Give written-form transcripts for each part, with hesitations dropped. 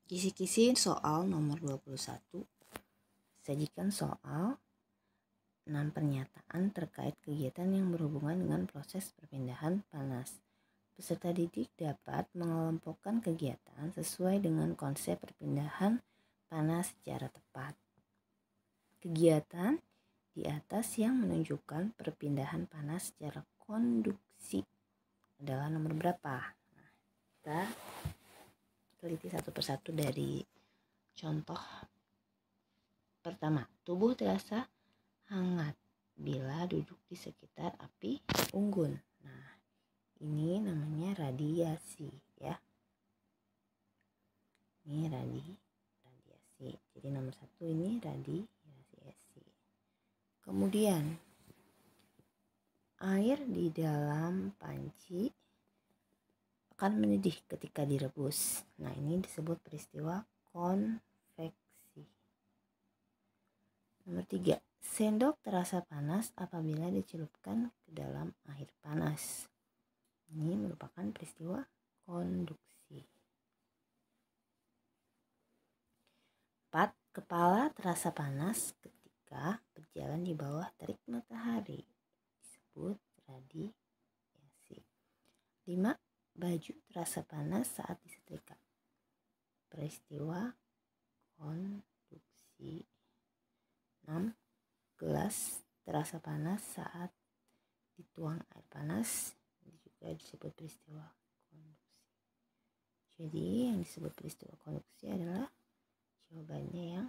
Kisi-kisi soal nomor 21. Sajikan soal 6 pernyataan terkait kegiatan yang berhubungan dengan proses perpindahan panas. Peserta didik dapat mengelompokkan kegiatan sesuai dengan konsep perpindahan panas secara tepat. Kegiatan di atas yang menunjukkan perpindahan panas secara konduksi adalah nomor berapa? Nah, kita teliti satu persatu dari contoh pertama. Tubuh terasa hangat bila duduk di sekitar api unggun. Nah, ini namanya radiasi ya. Ini radiasi. Jadi nomor 1 ini radiasi. Kemudian air di dalam panci akan mendidih ketika direbus. Nah, ini disebut peristiwa konveksi. Nomor 3, sendok terasa panas apabila dicelupkan ke dalam air panas. Ini merupakan peristiwa konduksi. 4, kepala terasa panas ketika berjalan di bawah terik matahari. Disebut radiasi. 5, baju terasa panas saat disetrika. Peristiwa konduksi. 6, gelas terasa panas saat dituang air panas. Ini juga disebut peristiwa konduksi. Jadi yang disebut peristiwa konduksi adalah jawabannya yang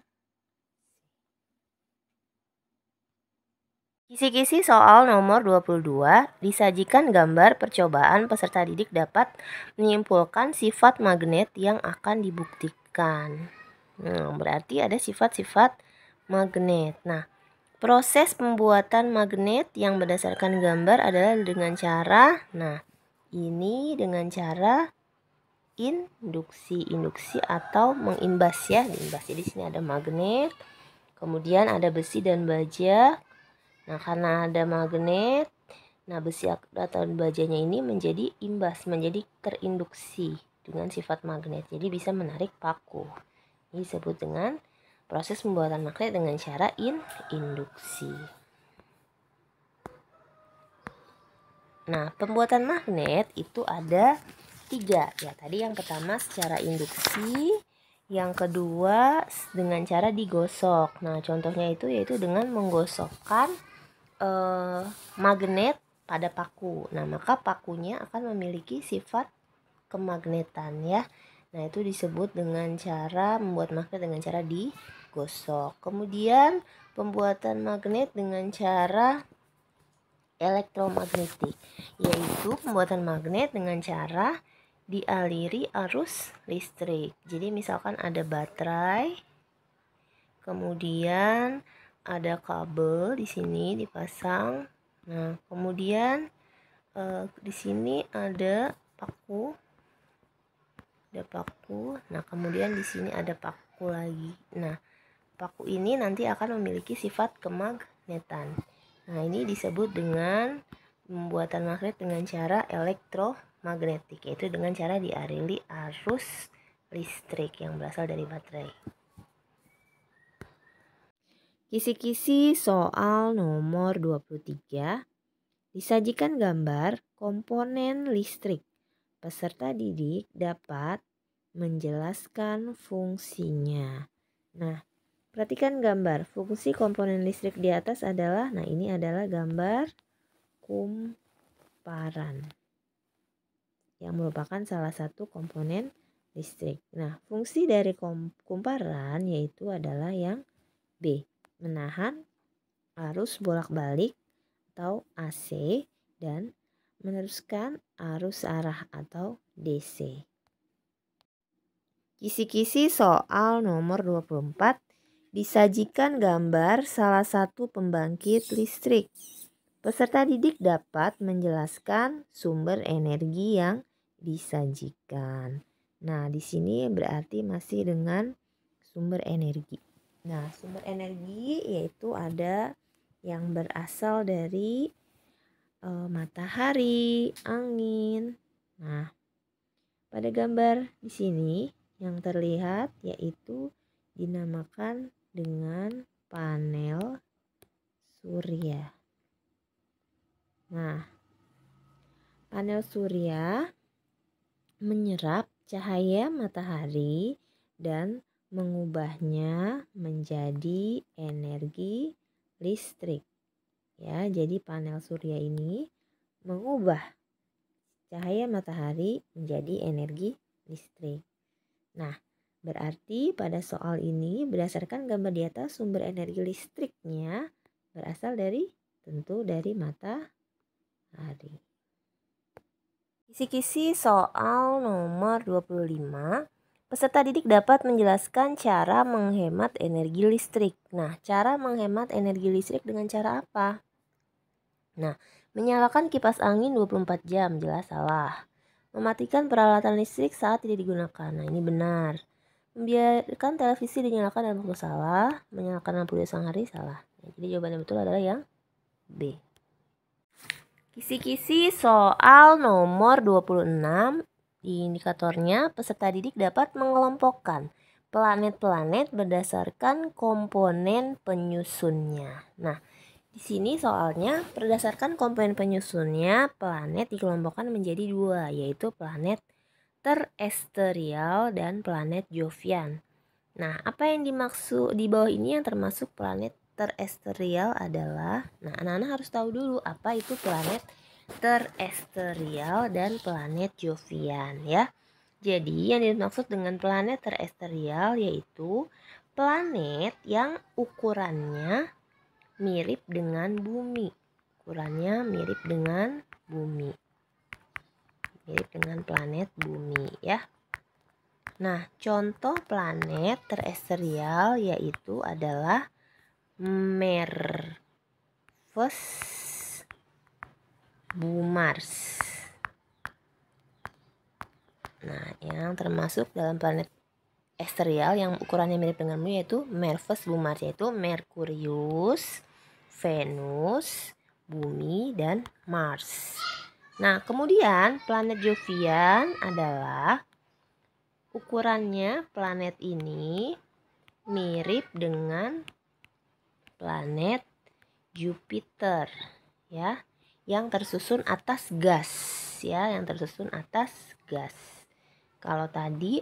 Kisi-kisi soal nomor 22, disajikan gambar percobaan peserta didik dapat menyimpulkan sifat magnet yang akan dibuktikan. Berarti ada sifat-sifat magnet. Nah, proses pembuatan magnet yang berdasarkan gambar adalah dengan cara, ini dengan cara induksi atau mengimbas ya, diimbas. Jadi di sini ada magnet, kemudian ada besi dan baja. Nah, karena ada magnet, besi atau bajanya ini menjadi imbas, menjadi terinduksi dengan sifat magnet. Jadi bisa menarik paku. Ini disebut dengan proses pembuatan magnet dengan cara induksi. Nah, pembuatan magnet itu ada 3 ya. Tadi yang pertama secara induksi, yang kedua dengan cara digosok. Nah, contohnya itu yaitu dengan menggosokkan magnet pada paku. Nah, maka pakunya akan memiliki sifat kemagnetan ya. Nah, itu disebut dengan cara membuat magnet dengan cara digosok. Kemudian pembuatan magnet dengan cara elektromagnetik, yaitu pembuatan magnet dengan cara dialiri arus listrik. Jadi misalkan ada baterai, kemudian ada kabel di sini dipasang. Nah, kemudian di sini ada paku. Nah, kemudian di sini ada paku lagi. Nah, paku ini nanti akan memiliki sifat kemagnetan. Nah, ini disebut dengan pembuatan magnet dengan cara elektromagnetik, yaitu dengan cara dialiri arus listrik yang berasal dari baterai. Kisi-kisi soal nomor 23. Disajikan gambar komponen listrik. Peserta didik dapat menjelaskan fungsinya. Nah, perhatikan gambar. Fungsi komponen listrik di atas adalah, ini adalah gambar kumparan yang merupakan salah satu komponen listrik. Nah, fungsi dari kumparan yaitu adalah yang B, menahan arus bolak-balik atau AC dan meneruskan arus arah atau DC. Kisi-kisi soal nomor 24. Disajikan gambar salah satu pembangkit listrik. Peserta didik dapat menjelaskan sumber energi yang disajikan. Nah, di sini berarti masih dengan sumber energi. Nah, sumber energi yaitu ada yang berasal dari matahari, angin. Nah, pada gambar di sini yang terlihat yaitu dinamakan dengan panel surya. Nah, panel surya menyerap cahaya matahari dan mengubahnya menjadi energi listrik. Ya, jadi panel surya ini mengubah cahaya matahari menjadi energi listrik. Nah, berarti pada soal ini berdasarkan gambar di atas sumber energi listriknya berasal dari matahari. Kisi-kisi soal nomor 25. Peserta didik dapat menjelaskan cara menghemat energi listrik. Nah, cara menghemat energi listrik dengan cara apa? Nah, menyalakan kipas angin 24 jam, jelas salah. Mematikan peralatan listrik saat tidak digunakan. Nah, ini benar. Membiarkan televisi dinyalakan dalam waktu salah. Menyalakan lampu di siang hari salah. Nah, jadi jawaban yang betul adalah yang B. Kisi-kisi soal nomor 26. Di indikatornya, peserta didik dapat mengelompokkan planet-planet berdasarkan komponen penyusunnya. Nah, di sini soalnya berdasarkan komponen penyusunnya, planet dikelompokkan menjadi dua, yaitu planet terestrial dan planet Jovian. Nah, apa yang dimaksud di bawah ini yang termasuk planet terestrial adalah, nah anak-anak harus tahu dulu apa itu planet terestrial dan planet Jovian ya. Jadi yang dimaksud dengan planet terestrial yaitu planet yang ukurannya mirip dengan bumi. Ukurannya mirip dengan bumi. Mirip dengan planet bumi ya. Nah, contoh planet terestrial yaitu adalah Merves, Mars. Nah, yang termasuk dalam planet terestrial yang ukurannya mirip dengan bumi yaitu Merves, Mars, yaitu Merkurius, Venus, Bumi, dan Mars. Nah, kemudian planet Jovian adalah ukurannya planet ini mirip dengan planet Jupiter ya, yang tersusun atas gas ya, yang tersusun atas gas. Kalau tadi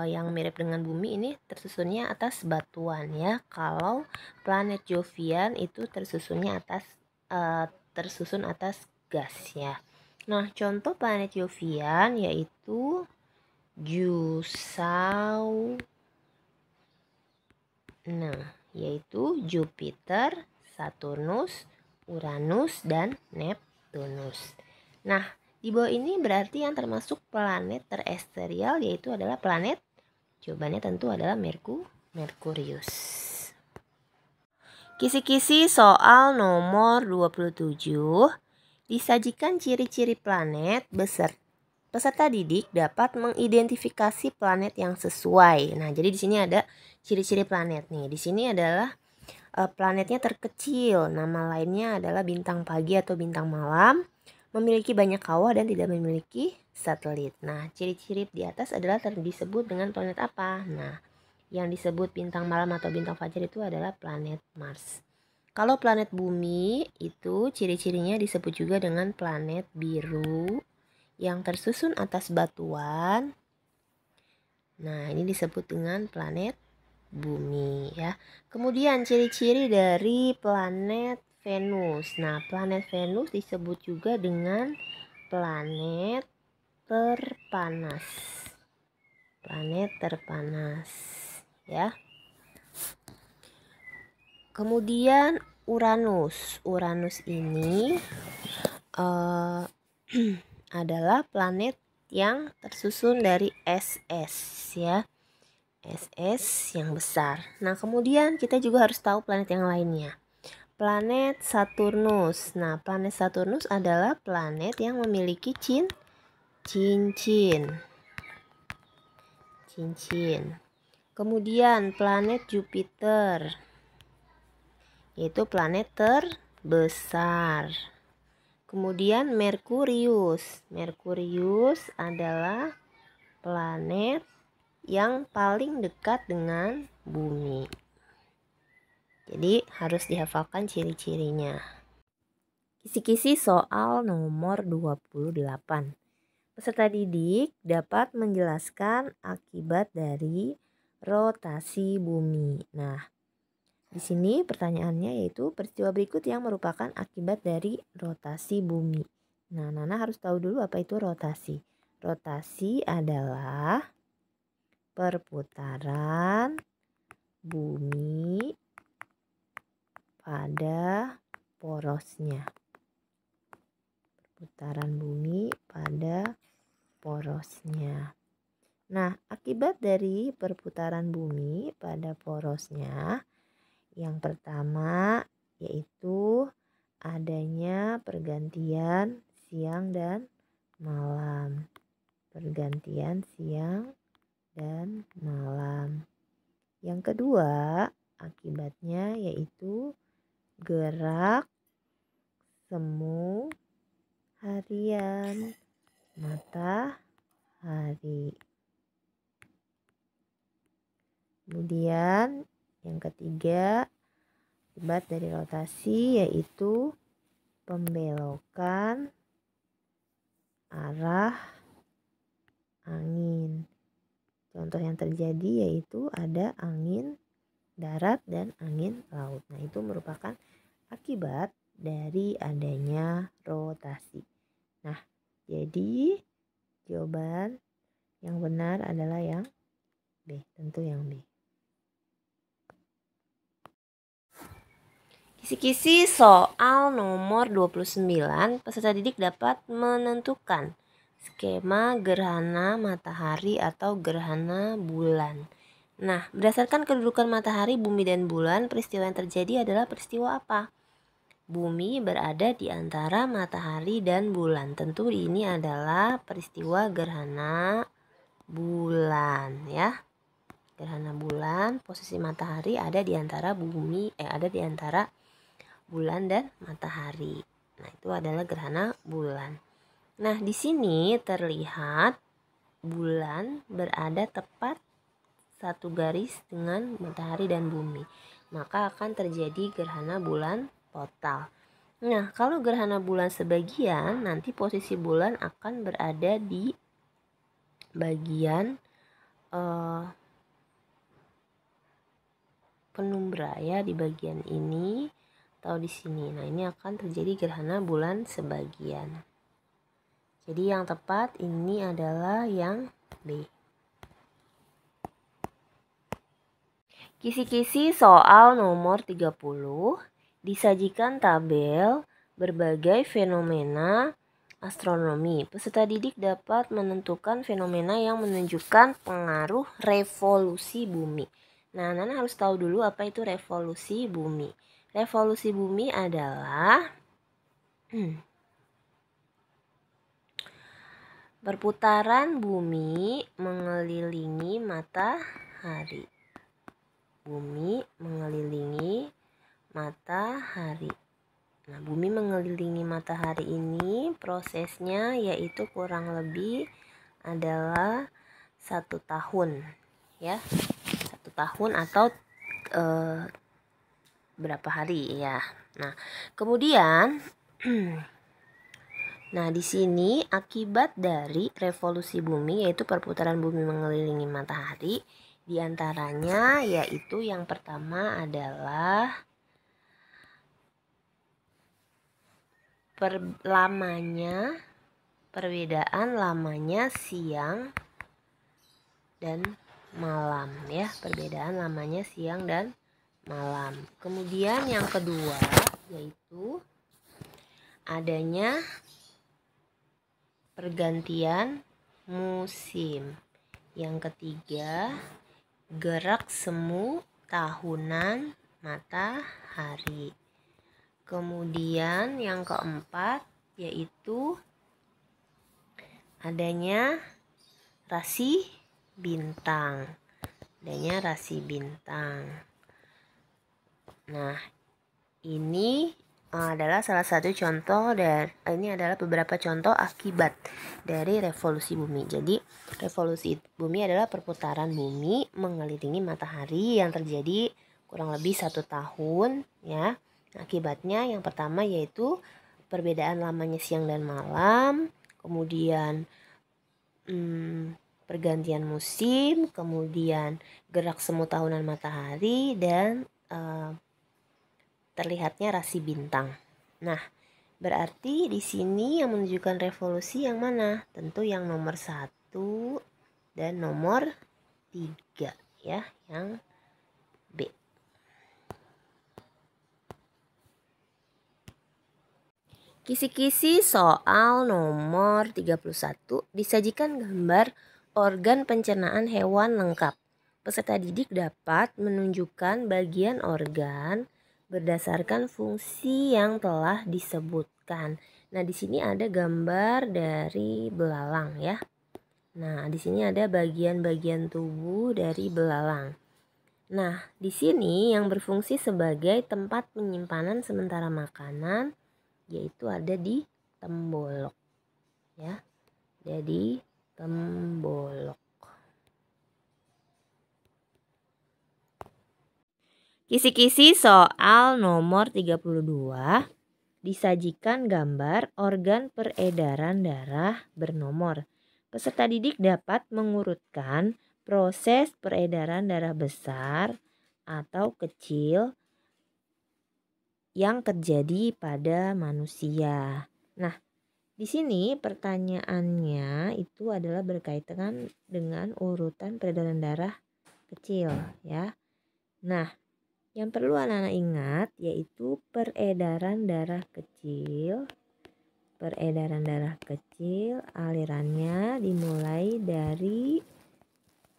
yang mirip dengan bumi ini tersusunnya atas batuan ya. Kalau planet Jovian itu tersusun atas gas ya. Nah, contoh planet Jovian yaitu yaitu Jupiter, Saturnus, Uranus, dan Neptunus. Nah, di bawah ini berarti yang termasuk planet terestrial yaitu adalah planet, jawabannya tentu adalah Merkurius. Kisi-kisi soal nomor 27. Disajikan ciri-ciri planet peserta didik dapat mengidentifikasi planet yang sesuai. Nah, jadi di sini ada ciri-ciri planet nih. Di sini adalah planetnya terkecil. Nama lainnya adalah bintang pagi atau bintang malam. Memiliki banyak kawah dan tidak memiliki satelit. Nah, ciri-ciri di atas adalah disebut dengan planet apa? Nah, yang disebut bintang malam atau bintang fajar itu adalah planet Mars. Kalau planet bumi itu ciri-cirinya disebut juga dengan planet biru yang tersusun atas batuan. Nah, ini disebut dengan planet bumi ya. Kemudian ciri-ciri dari planet Venus. Nah, planet Venus disebut juga dengan planet terpanas. Planet terpanas ya. Kemudian Uranus. Uranus ini adalah planet yang tersusun dari SS ya. SS yang besar. Nah, kemudian kita juga harus tahu planet yang lainnya. Planet Saturnus. Nah, planet Saturnus adalah planet yang memiliki cincin. Kemudian planet Jupiter, yaitu planet terbesar. Kemudian Merkurius. Merkurius adalah planet yang paling dekat dengan bumi. Jadi harus dihafalkan ciri-cirinya. Kisi-kisi soal nomor 28. Peserta didik dapat menjelaskan akibat dari rotasi bumi. Nah, di sini pertanyaannya yaitu peristiwa berikut yang merupakan akibat dari rotasi bumi. Nah, Nana harus tahu dulu apa itu rotasi. Rotasi adalah perputaran bumi pada porosnya. Perputaran bumi pada porosnya. Nah, akibat dari perputaran bumi pada porosnya, yang pertama yaitu adanya pergantian siang dan malam. Pergantian siang dan malam. Yang kedua, akibatnya yaitu gerak semu harian matahari. Kemudian yang ketiga, akibat dari rotasi yaitu pembelokan arah angin. Contoh yang terjadi yaitu ada angin darat dan angin laut. Nah, itu merupakan akibat dari adanya rotasi. Nah, jadi jawaban yang benar adalah yang B, tentu yang B. Kisi-kisi soal nomor 29, peserta didik dapat menentukan skema gerhana matahari atau gerhana bulan. Nah, berdasarkan kedudukan matahari, bumi, dan bulan, peristiwa yang terjadi adalah peristiwa apa? Bumi berada di antara matahari dan bulan. Tentu ini adalah peristiwa gerhana bulan ya. Gerhana bulan, posisi matahari ada di antara bulan dan matahari. Nah, itu adalah gerhana bulan. Nah, di sini terlihat bulan berada tepat satu garis dengan matahari dan bumi. Maka akan terjadi gerhana bulan total. Nah, kalau gerhana bulan sebagian, nanti posisi bulan akan berada di bagian penumbra ya, di bagian ini atau di sini. Nah, ini akan terjadi gerhana bulan sebagian. Jadi yang tepat ini adalah yang B. Kisi-kisi soal nomor 30. Disajikan tabel berbagai fenomena astronomi. Peserta didik dapat menentukan fenomena yang menunjukkan pengaruh revolusi bumi. Nah, Nana harus tahu dulu apa itu revolusi bumi. Revolusi bumi adalah perputaran bumi mengelilingi matahari. Bumi mengelilingi matahari. Nah, bumi mengelilingi matahari ini prosesnya yaitu kurang lebih adalah 1 tahun ya. 1 tahun atau berapa hari ya. Nah, kemudian nah, di sini akibat dari revolusi bumi yaitu perputaran bumi mengelilingi matahari, diantaranya yaitu yang pertama adalah perbedaan lamanya siang dan malam ya, perbedaan lamanya siang dan malam. Kemudian yang kedua yaitu adanya pergantian musim. Yang ketiga, gerak semu tahunan matahari. Kemudian yang keempat yaitu adanya rasi bintang. Nah, ini adalah salah satu contoh ini adalah beberapa contoh akibat dari revolusi bumi. Jadi revolusi bumi adalah perputaran bumi mengelilingi matahari yang terjadi kurang lebih 1 tahun ya. Akibatnya yang pertama yaitu perbedaan lamanya siang dan malam, kemudian pergantian musim, kemudian gerak semu tahunan matahari, dan terlihatnya rasi bintang. Nah, berarti di sini yang menunjukkan revolusi yang mana? Tentu yang nomor 1 dan nomor 3 ya, yang B. Kisi-kisi soal nomor 31, disajikan gambar organ pencernaan hewan lengkap. Peserta didik dapat menunjukkan bagian organ berdasarkan fungsi yang telah disebutkan. Nah, di sini ada gambar dari belalang ya. Nah, di sini ada bagian-bagian tubuh dari belalang. Nah, di sini yang berfungsi sebagai tempat penyimpanan sementara makanan yaitu ada di tembolok ya. Jadi tembolok. Kisi-kisi soal nomor 32, disajikan gambar organ peredaran darah bernomor. Peserta didik dapat mengurutkan proses peredaran darah besar atau kecil yang terjadi pada manusia. Nah, di sini pertanyaannya itu adalah berkaitan dengan urutan peredaran darah kecil ya. Nah, yang perlu anak-anak ingat yaitu peredaran darah kecil. Peredaran darah kecil alirannya dimulai dari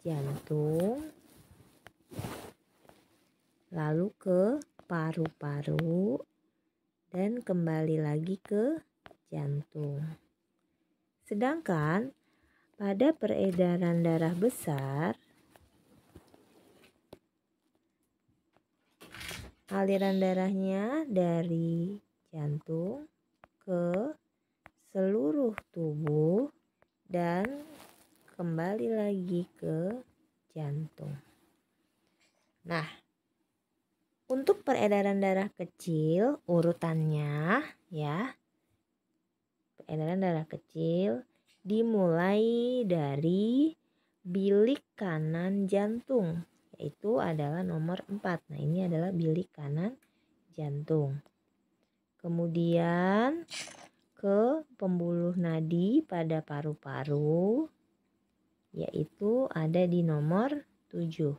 jantung, lalu ke paru-paru, dan kembali lagi ke jantung. Sedangkan pada peredaran darah besar, aliran darahnya dari jantung ke seluruh tubuh dan kembali lagi ke jantung. Nah, untuk peredaran darah kecil urutannya ya. Peredaran darah kecil dimulai dari bilik kanan jantung, yaitu adalah nomor 4. Nah, ini adalah bilik kanan jantung. Kemudian ke pembuluh nadi pada paru-paru, yaitu ada di nomor 7.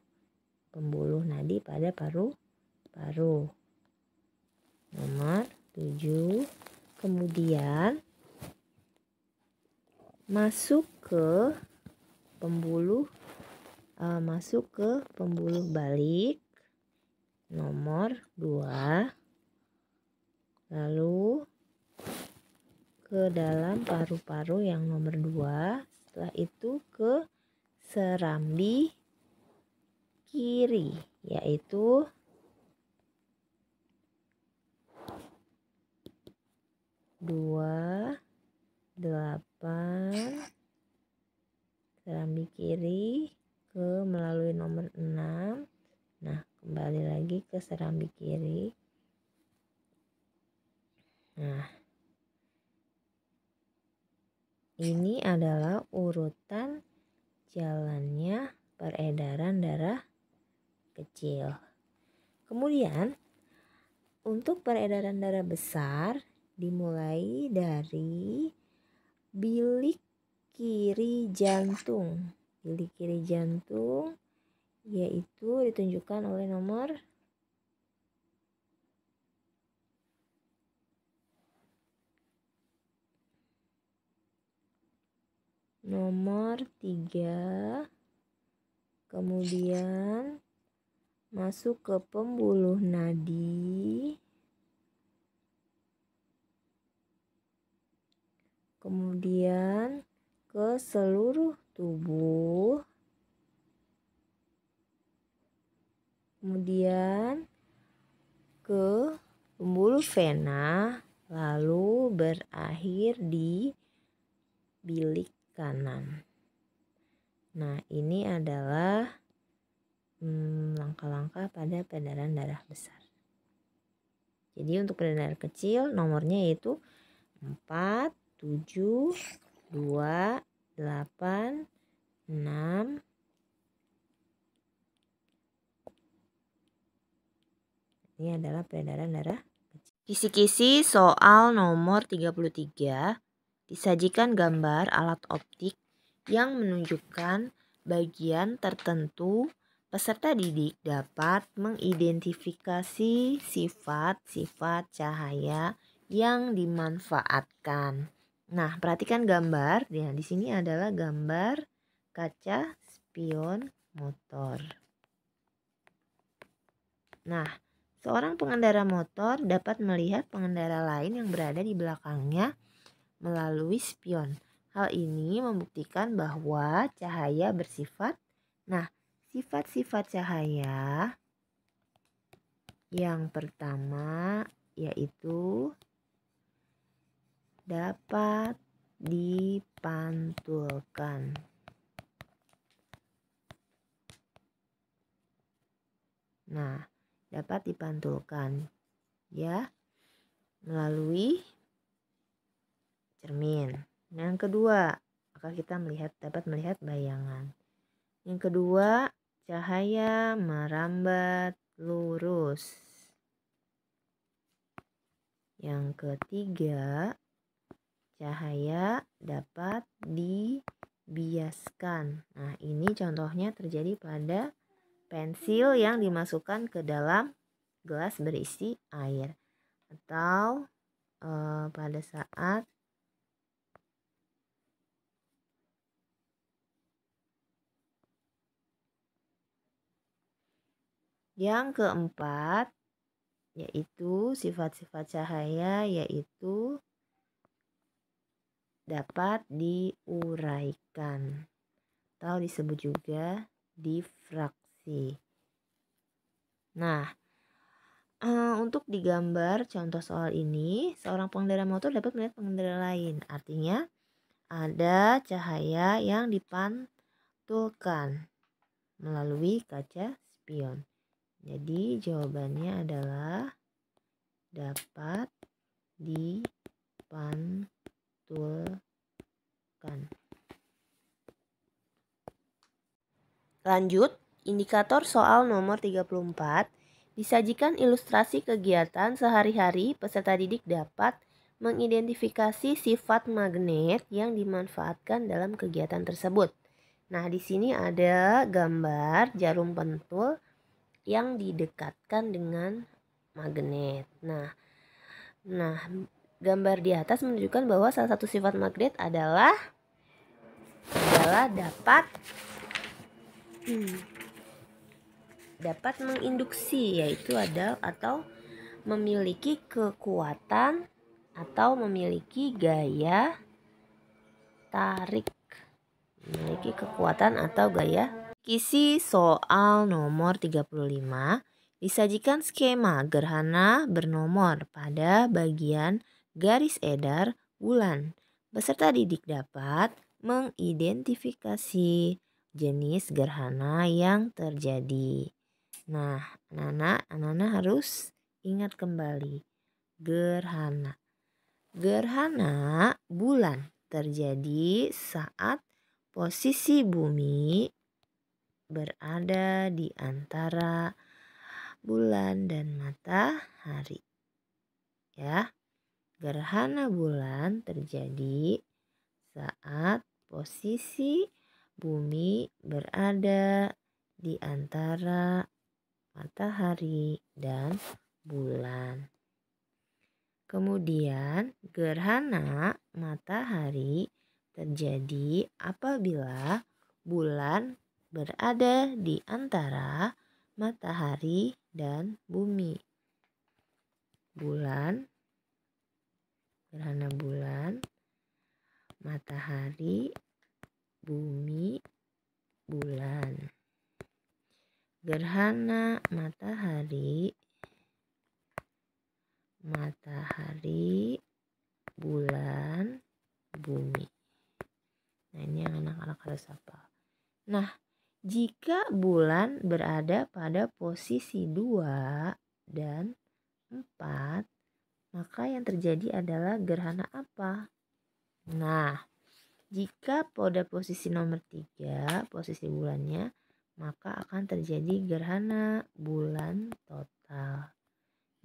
Pembuluh nadi pada paru-paru. Nomor 7. Kemudian masuk ke pembuluh balik nomor 2, lalu ke dalam paru-paru yang nomor 2, setelah itu ke serambi kiri yaitu dua, 8, serambi kiri ke melalui nomor 6. Nah, kembali lagi ke serambi kiri. Nah, ini adalah urutan jalannya peredaran darah kecil. Kemudian untuk peredaran darah besar dimulai dari bilik kiri jantung. Bilik kiri jantung yaitu ditunjukkan oleh nomor 3, kemudian masuk ke pembuluh nadi, kemudian ke seluruh tubuh, kemudian ke pembuluh pulvena lalu berakhir di bilik kanan. Nah, ini adalah langkah-langkah pada peredaran darah besar. Jadi untuk peredaran kecil nomornya yaitu 4, 7, 2, 8, 6. Ini adalah peredaran darah kecil. Kisi-kisi soal nomor 33. Disajikan gambar alat optik yang menunjukkan bagian tertentu. Peserta didik dapat mengidentifikasi sifat-sifat cahaya yang dimanfaatkan. Nah, perhatikan gambar. Ya, di sini adalah gambar kaca spion motor. Nah, seorang pengendara motor dapat melihat pengendara lain yang berada di belakangnya melalui spion. Hal ini membuktikan bahwa cahaya bersifat. Nah, sifat-sifat cahaya yang pertama yaitu dapat dipantulkan. Nah, dapat dipantulkan ya melalui cermin. Yang kedua, maka kita dapat melihat bayangan. Yang kedua, cahaya merambat lurus. Yang ketiga, cahaya dapat dibiaskan. Nah, ini contohnya terjadi pada pensil yang dimasukkan ke dalam gelas berisi air. Atau pada saat yang keempat yaitu sifat-sifat cahaya yaitu dapat diuraikan atau disebut juga difraksi. Nah, untuk digambar contoh soal ini, seorang pengendara motor dapat melihat pengendara lain. Artinya ada cahaya yang dipantulkan melalui kaca spion. Jadi jawabannya adalah dapat dipantulkan. Lanjut, indikator soal nomor 34. Disajikan ilustrasi kegiatan sehari-hari, peserta didik dapat mengidentifikasi sifat magnet yang dimanfaatkan dalam kegiatan tersebut. Nah, di sini ada gambar jarum pentul yang didekatkan dengan magnet. Nah, gambar di atas menunjukkan bahwa salah satu sifat magnet adalah dapat menginduksi, yaitu atau memiliki kekuatan atau memiliki gaya tarik. Memiliki kekuatan atau gaya. Kisi soal nomor 35. Disajikan skema gerhana bernomor pada bagian garis edar bulan. Peserta didik dapat mengidentifikasi jenis gerhana yang terjadi. Nah, anak-anak harus ingat kembali. Gerhana bulan terjadi saat posisi bumi berada di antara bulan dan matahari. Ya. Gerhana bulan terjadi saat posisi bumi berada di antara matahari dan bulan. Kemudian gerhana matahari terjadi apabila bulan berada di antara matahari dan bumi. Gerhana bulan, matahari, bumi, bulan. Gerhana matahari matahari, bulan, bumi. Nah, ini yang anak-anak harus hafal. Nah, jika bulan berada pada posisi 2 dan 4, maka yang terjadi adalah gerhana apa? Nah, jika pada posisi nomor 3, posisi bulannya, maka akan terjadi gerhana bulan total.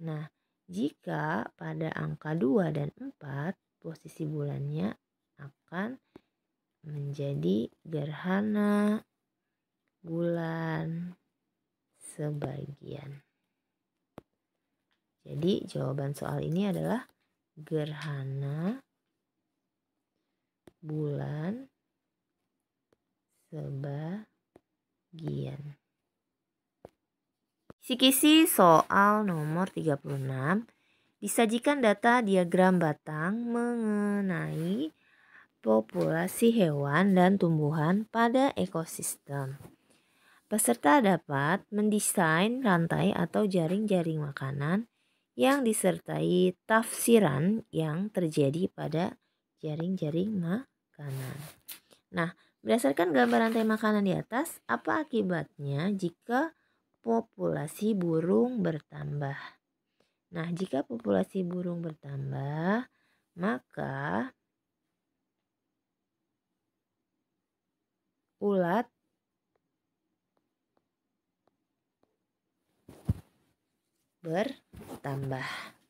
Nah, jika pada angka 2 dan 4, posisi bulannya akan menjadi gerhana bulan sebagian. Jadi jawaban soal ini adalah gerhana bulan sebagian. Kisi-kisi soal nomor 36. Disajikan data diagram batang mengenai populasi hewan dan tumbuhan pada ekosistem. Peserta dapat mendesain rantai atau jaring-jaring makanan yang disertai tafsiran yang terjadi pada jaring-jaring makanan. Nah, berdasarkan gambar rantai makanan di atas, apa akibatnya jika populasi burung bertambah? Nah, jika populasi burung bertambah, maka ulat bertambah.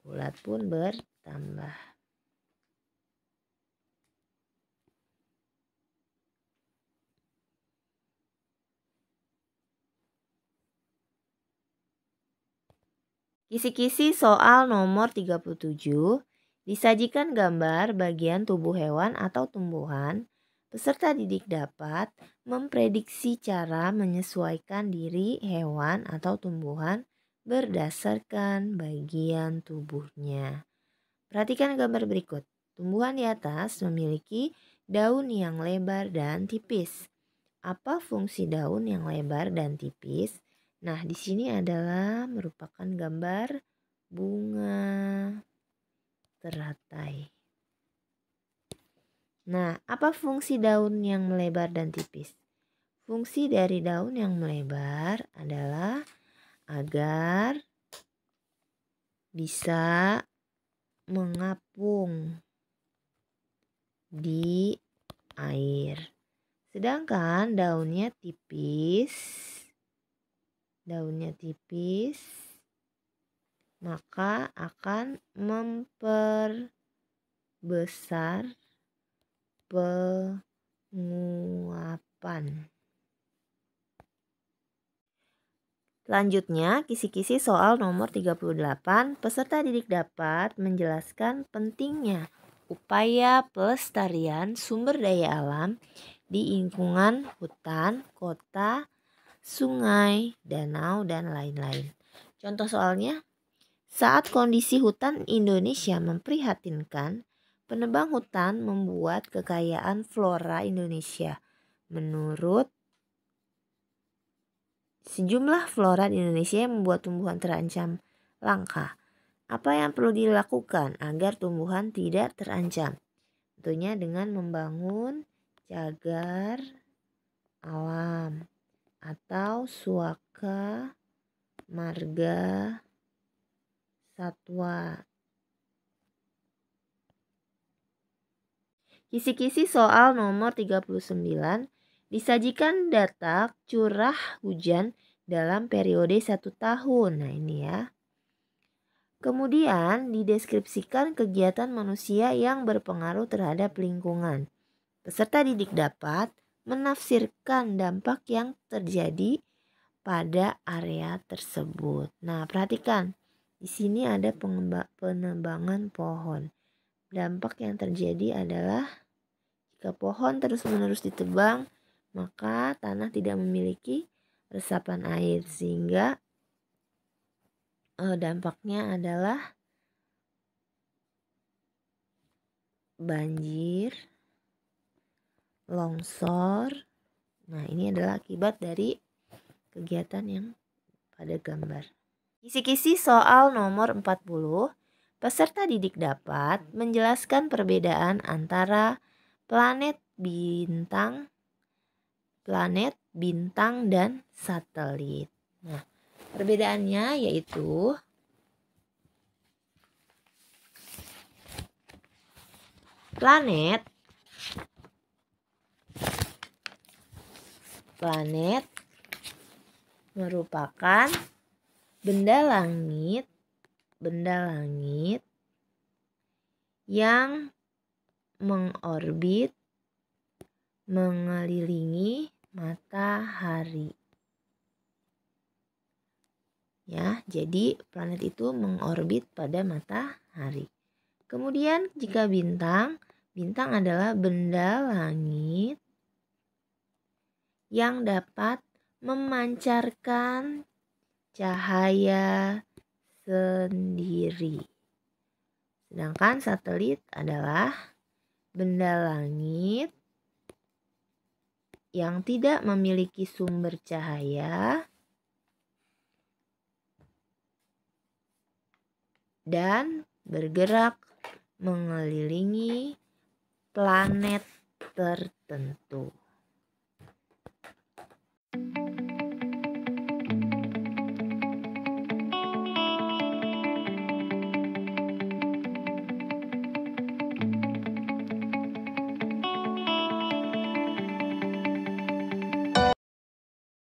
Ulat pun bertambah. Kisi-kisi soal nomor 37. Disajikan gambar bagian tubuh hewan atau tumbuhan. Peserta didik dapat memprediksi cara menyesuaikan diri hewan atau tumbuhan berdasarkan bagian tubuhnya. Perhatikan gambar berikut. Tumbuhan di atas memiliki daun yang lebar dan tipis. Apa fungsi daun yang lebar dan tipis? Nah, di sini adalah merupakan gambar bunga teratai. Nah, apa fungsi daun yang melebar dan tipis? Fungsi dari daun yang melebar adalah agar bisa mengapung di air. Sedangkan daunnya tipis, maka akan memperbesar penguapan. Selanjutnya, kisi-kisi soal nomor 38. Peserta didik dapat menjelaskan pentingnya upaya pelestarian sumber daya alam di lingkungan hutan, kota, sungai, danau, dan lain-lain. Contoh soalnya, saat kondisi hutan Indonesia memprihatinkan, penebang hutan membuat kekayaan flora Indonesia. Menurut sejumlah flora di Indonesia yang membuat tumbuhan terancam langka. Apa yang perlu dilakukan agar tumbuhan tidak terancam? Tentunya dengan membangun cagar alam atau suaka marga satwa. Kisi-kisi soal nomor 39. Disajikan data curah hujan dalam periode 1 tahun. Nah, ini ya. Kemudian dideskripsikan kegiatan manusia yang berpengaruh terhadap lingkungan. Peserta didik dapat menafsirkan dampak yang terjadi pada area tersebut. Nah, perhatikan. Di sini ada penebangan pohon. Dampak yang terjadi adalah jika pohon terus-menerus ditebang, maka tanah tidak memiliki resapan air, sehingga dampaknya adalah banjir, longsor. Nah, ini adalah akibat dari kegiatan yang pada gambar. Kisi-kisi soal nomor 40. Peserta didik dapat menjelaskan perbedaan antara planet, bintang, dan satelit. Nah, perbedaannya yaitu planet merupakan benda langit yang mengorbit mengelilingi matahari. Ya, jadi planet itu mengorbit pada matahari. Kemudian jika bintang adalah benda langit yang dapat memancarkan cahaya sendiri. Sedangkan satelit adalah benda langit yang tidak memiliki sumber cahaya dan bergerak mengelilingi planet tertentu.